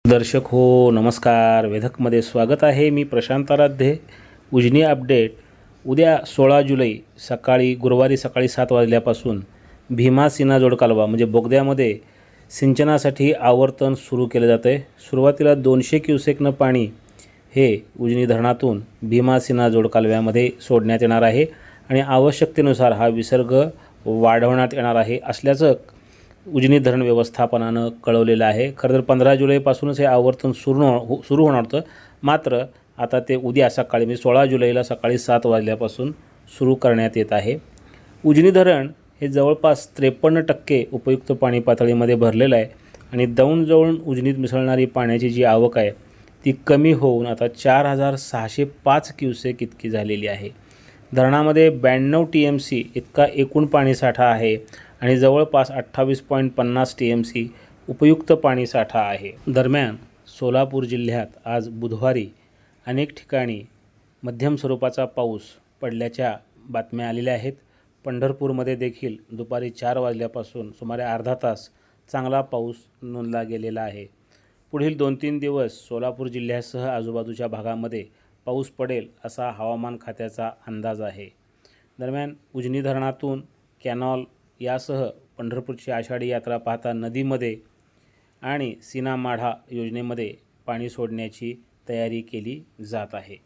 दर्शक हो नमस्कार. वेधकमध्ये स्वागत आहे. मी प्रशांत आराध्य. उजनी अपडेट. उद्या 16 जुलै गुरुवारी सकाळी 7 वाजल्यापासून भीमा सीना जोडकालवा म्हणजे बोगद्यामध्ये सिंचनासाठी आवर्तन सुरू केलं जातं आहे. सुरुवातीला 200 क्युसेकनं पाणी हे उजनी धरणातून भीमा सीना जोडकालव्यामध्ये सोडण्यात येणार आहे आणि आवश्यकतेनुसार हा विसर्ग वाढवण्यात येणार आहे असल्याचं उजनी धरण व्यवस्थापनानं कळवलेलं आहे. खरं तर 15 जुलैपासूनच हे आवर्तन सुरू होणार होतं, मात्र आता ते उद्या सकाळी म्हणजे 16 जुलैला सकाळी 7 वाजल्यापासून सुरू करण्यात येत आहे. उजनी धरण हे जवळपास 53% उपयुक्त पाणी पातळीमध्ये भरलेलं आहे आणि दौंड जवळून उजनीत मिसळणारी पाण्याची जी आवक आहे ती कमी होऊन आता 4605 क्युसेक इतकी झालेली आहे. धरणामध्ये 92 TMC इतका एकूण पाणीसाठा आहे आणि जवळपास 28.50 TMC उपयुक्त पाणीसाठा आहे. दरम्यान सोलापूर जिल्ह्यात आज बुधवारी अनेक ठिकाणी मध्यम स्वरूपाचा पाऊस पडल्याच्या बातम्या आलेल्या आहेत. पंढरपूरमध्ये देखील दुपारी 4 वाजल्यापासून सुमारे अर्धा तास चांगला पाऊस नोंदला गेलेला आहे. पुढील 2-3 दिवस सोलापूर जिल्ह्यासह आजूबाजूच्या भागामध्ये पाऊस पडेल असा हवामान खात्याचा अंदाज आहे. दरम्यान उजनी धरणातून कॅनॉल यासह पंढरपूरची आषाढी यात्रा पाहता नदीमध्ये आणि सीना माढा योजनेमध्ये पाणी सोडण्याची तयारी केली जात आहे.